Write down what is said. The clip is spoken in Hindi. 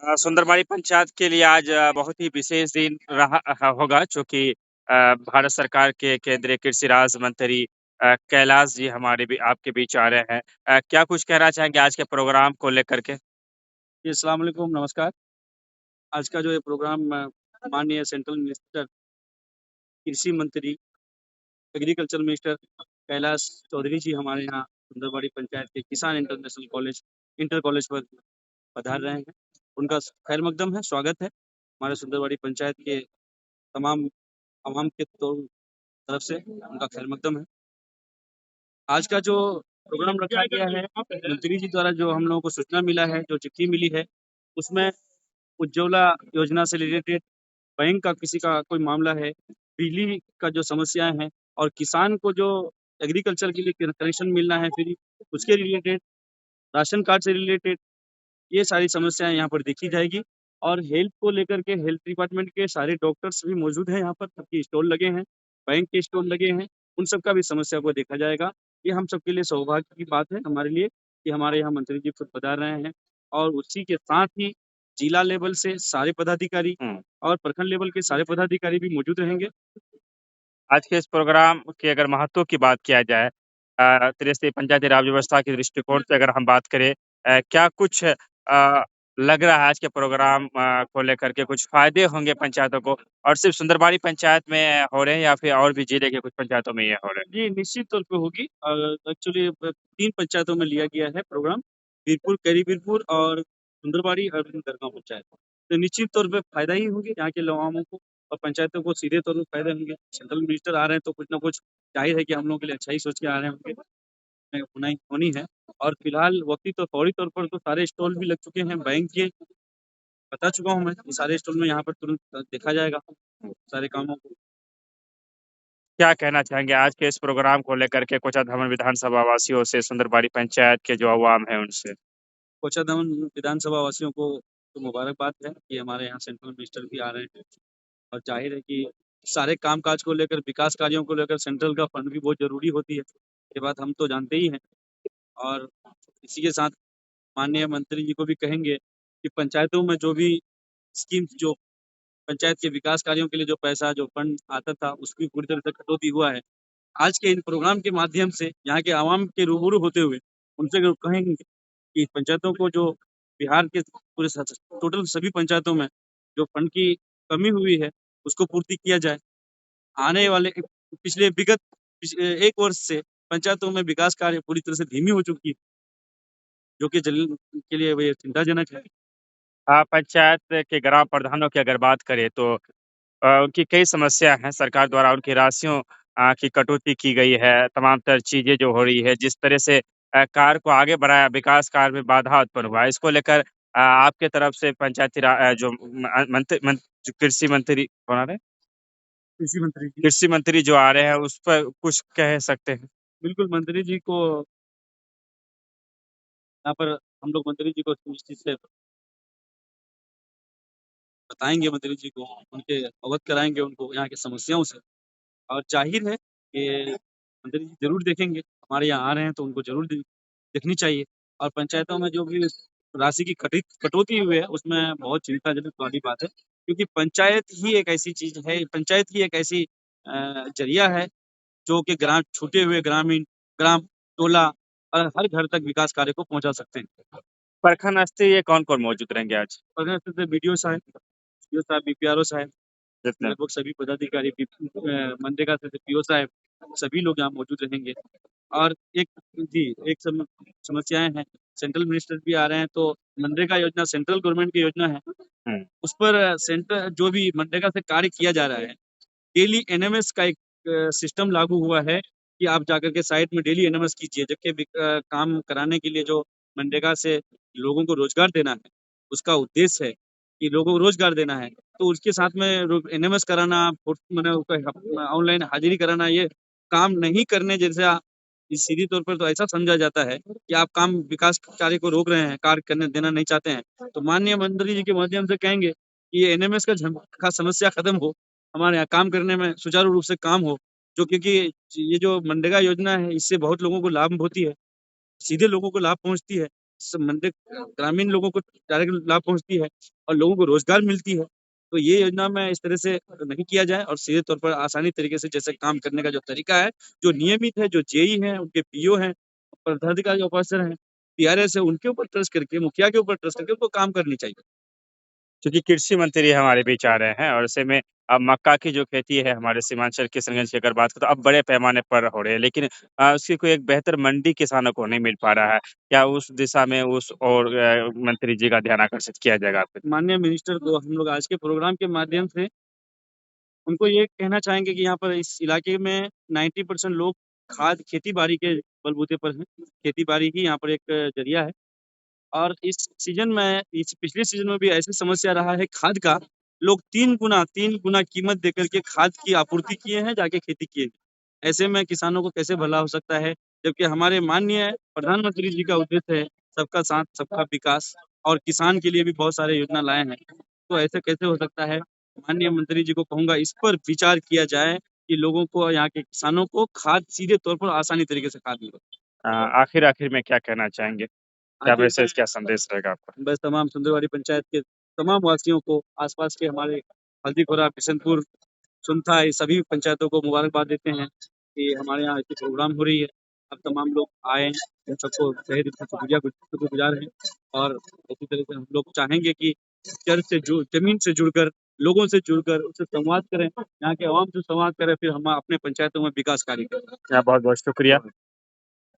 सुंदरबाड़ी पंचायत के लिए आज बहुत ही विशेष दिन रहा होगा चूँकि भारत सरकार के केंद्रीय कृषि राज्य मंत्री कैलाश जी हमारे आपके बीच आ रहे हैं। क्या कुछ कहना चाहेंगे आज के प्रोग्राम को लेकर के? जी, अस्सलाम वालेकुम, नमस्कार। आज का जो ये प्रोग्राम माननीय सेंट्रल मिनिस्टर, कृषि मंत्री, एग्रीकल्चर मिनिस्टर कैलाश चौधरी जी हमारे यहाँ सुंदरबाड़ी पंचायत के किसान इंटरनेशनल कॉलेज इंटर कॉलेज पर पधार रहे हैं। उनका खैर मकदम है, स्वागत है। हमारे सुंदरबाड़ी पंचायत के तमाम अवाम के तरफ से उनका खैर मकदम है। आज का जो प्रोग्राम रखा गया है, मंत्री जी द्वारा जो हम लोगों को सूचना मिला है, जो चिट्ठी मिली है, उसमें उज्ज्वला योजना से रिलेटेड बैंक का किसी का कोई मामला है, बिजली का जो समस्याएँ हैं और किसान को जो एग्रीकल्चर के लिए कनेक्शन मिलना है फ्री, उसके रिलेटेड, राशन कार्ड से रिलेटेड, ये सारी समस्याएँ यहाँ पर देखी जाएगी और हेल्थ को लेकर के हेल्थ डिपार्टमेंट के सारे डॉक्टर्स भी मौजूद हैं यहाँ पर, सबके स्टॉल लगे हैं, बैंक के स्टॉल लगे हैं, उन सब का भी समस्या को देखा जाएगा। ये हम सबके लिए सौभाग्य की बात है हमारे लिए कि हमारे यहाँ मंत्री जी खुद पधार रहे हैं और उसी के साथ ही जिला लेवल से सारे पदाधिकारी हुँ। और प्रखंड लेवल के सारे पदाधिकारी भी मौजूद रहेंगे। आज के इस प्रोग्राम के अगर महत्व की बात किया जाए त्रिस्तरीय पंचायती राज व्यवस्था के दृष्टिकोण से अगर हम बात करें क्या कुछ लग रहा है आज के प्रोग्राम को लेकर के कुछ फ़ायदे होंगे पंचायतों को और सिर्फ़ सुंदरबाड़ी पंचायत में हो रहे हैं या फिर और भी जिले के कुछ पंचायतों में ये हो रहे हैं? जी, निश्चित तौर पे होगी। एक्चुअली 3 पंचायतों में लिया गया है प्रोग्राम, वीरपुर, कैरीबीरपुर और सुंदरबाड़ी अरविंद दरगाह पंचायत। तो निश्चित तौर पे फ़ायदा ही होगी यहाँ के अवामों को और पंचायतों को सीधे तौर पे फ़ायदे होंगे। सेंट्रल मिनिस्टर आ रहे हैं तो कुछ ना कुछ ज़ाहिर है कि हम लोगों के लिए अच्छा ही सोच के आ रहे होंगे, होना ही होनी है। और फिलहाल वक़्ती तो फौरी तौर पर तो सारे स्टॉल भी लग चुके हैं बैंक के, बता चुका हूँ मैं कि सारे स्टॉल में यहाँ पर तुरंत देखा जाएगा सारे कामों को। क्या कहना चाहेंगे आज के इस प्रोग्राम को लेकर के कोचाधामन विधानसभा वासियों से, सुंदरबाड़ी पंचायत के जो अवाम हैं उनसे? कोचाधामन विधानसभा वासियों को तो मुबारकबाद है कि हमारे यहाँ सेंट्रल मिनिस्टर भी आ रहे हैं और ज़ाहिर है कि सारे काम-काज को लेकर, विकास कार्यों को लेकर सेंट्रल का फंड भी बहुत ज़रूरी होती है। ये बात हम तो जानते ही हैं और इसी के साथ माननीय मंत्री जी को भी कहेंगे कि पंचायतों में जो भी स्कीम्स जो पंचायत के विकास कार्यों के लिए जो पैसा, जो फंड आता था, उसकी पूरी तरह से कटौती हुआ है। आज के इन प्रोग्राम के माध्यम से यहाँ के आवाम के रूबरू होते हुए उनसे अगर कहेंगे कि पंचायतों को जो बिहार के पूरे टोटल सभी पंचायतों में जो फंड की कमी हुई है, उसको पूर्ति किया जाए। आने वाले पिछले विगत 1 वर्ष से पंचायतों में विकास कार्य पूरी तरह से धीमी हो चुकी है, जो कि जल के लिए ये चिंताजनक है। पंचायत के ग्राम प्रधानों की अगर बात करें तो उनकी कई समस्या हैं, सरकार द्वारा उनकी राशियों की कटौती की गई है, तमाम तर चीज़ें जो हो रही है, जिस तरह से कार्य को आगे बढ़ाया, विकास कार्य में बाधा उत्पन्न हुआ है। इसको लेकर आपके तरफ से पंचायती जो जो कृषि मंत्री कौन आ रहे हैं? कृषि मंत्री जी। कृषि मंत्री जो आ रहे हैं, उस पर कुछ कह सकते हैं? बिल्कुल, मंत्री जी को यहाँ पर हम लोग मंत्री जी को इस चीज़ से बताएँगे मंत्री जी को, उनके अवगत कराएँगे उनको यहाँ की समस्याओं से और ज़ाहिर है कि मंत्री जी ज़रूर देखेंगे, हमारे यहाँ आ रहे हैं तो उनको ज़रूर देखनी चाहिए और पंचायतों में जो भी राशि की कटौती हुई है, उसमें बहुत चिंताजनक वाली बात है क्योंकि पंचायत ही एक ऐसी चीज़ है, पंचायत ही एक ऐसी ज़रिया है जो कि छूटे हुए ग्राम, टोला और हर घर तक विकास कार्य को पहुँचा सकते हैं। प्रखंड स्तरीय कौन-कौन मौजूद रहेंगे आज? अगर जैसे बीडीओ साहब, बीपीआरओ साहब, जितने लगभग सभी पदाधिकारी मनरेगा से पीओ साहब, सभी लोग यहाँ मौजूद रहेंगे और एक जी, एक समस्याएँ हैं, सेंट्रल मिनिस्टर भी आ रहे हैं तो मनरेगा योजना सेंट्रल गवर्नमेंट की योजना है, हुँ। उस पर सेंटर जो भी मनरेगा से कार्य किया जा रहा है, डेली एनएमएस का एक सिस्टम लागू हुआ है कि आप जाकर के साइट में डेली एनएमएस कीजिए, जबकि काम कराने के लिए जो मनरेगा से लोगों को रोज़गार देना है, उसका उद्देश्य है कि लोगों को रोज़गार देना है, तो उसके साथ में एनएमएस कराना, माने ऑनलाइन हाज़िरी कराना, ये काम नहीं करने जैसा इस सीधी तौर पर तो ऐसा समझा जाता है कि आप काम विकास कार्य को रोक रहे हैं, कार्य करने देना नहीं चाहते हैं। तो माननीय मंत्री जी के माध्यम से कहेंगे कि ये एनएमएस का समस्या खत्म हो, हमारे यहाँ काम करने में सुचारू रूप से काम हो, जो क्योंकि ये जो मनरेगा योजना है, इससे बहुत लोगों को लाभ होती है, सीधे लोगों को लाभ पहुँचती है। संबंधित ग्रामीण लोगों को डायरेक्ट लाभ पहुँचती है और लोगों को रोज़गार मिलती है। तो ये योजना में इस तरह से नहीं किया जाए और सीधे तौर पर आसानी तरीके से जैसे काम करने का जो तरीका है, जो नियमित है, जो जेई हैं, उनके पीओ हैं, पदाधिकारी ऑफिसर हैं, पीआरएस है, उनके ऊपर ट्रस्ट करके, मुखिया के ऊपर ट्रस्ट करके उनको काम करनी चाहिए। चूँकि कृषि मंत्री हमारे बीच आ रहे हैं और ऐसे में अब मक्का की जो खेती है हमारे सीमांचल किशनगंज की अगर बात करें तो अब बड़े पैमाने पर हो रही है, लेकिन उसकी कोई एक बेहतर मंडी किसानों को नहीं मिल पा रहा है। क्या उस दिशा में उस और मंत्री जी का ध्यान आकर्षित किया जाएगा आपके? माननीय मिनिस्टर को हम लोग आज के प्रोग्राम के माध्यम से उनको ये कहना चाहेंगे कि यहाँ पर इस इलाके में 90% लोग खेती-बाड़ी के बलबूते पर हैं। खेती-बाड़ी ही यहाँ पर एक ज़रिया है और इस पिछले सीज़न में भी ऐसी समस्या रहा है खाद का, लोग 3 गुना कीमत देकर के खाद की आपूर्ति किए हैं, जाके खेती किए हैं। ऐसे में किसानों को कैसे भला हो सकता है, जबकि हमारे माननीय प्रधानमंत्री जी का उद्देश्य है सबका साथ, सबका विकास और किसान के लिए भी बहुत सारे योजना लाए हैं। तो ऐसे कैसे हो सकता है? माननीय मंत्री जी को कहूँगा इस पर विचार किया जाए कि लोगों को यहाँ के किसानों को खाद सीधे तौर पर आसानी तरीके से खाद मिले। आखिर में क्या कहना चाहेंगे? क्या आखिर मैसेज, क्या संदेश रहेगा आपका? में बस तमाम सुंदरवाड़ी पंचायत के तमाम वासियों को, आस-पास के हमारे हल्दीखोरा, बिशनपुर, सुनथा ये सभी पंचायतों को मुबारकबाद देते हैं कि हमारे यहाँ ऐसी प्रोग्राम हो रही है। अब तमाम लोग आए हैं, उन सबको तहे दिल से शुक्रगुज़ार हैं और इसी तरह से हम लोग चाहेंगे कि ज़मीन से जुड़कर, लोगों से जुड़कर उनसे संवाद करें, यहाँ के अवाम से संवाद करें, फिर हम अपने पंचायतों में विकास कार्य करें। बहुत-बहुत शुक्रिया।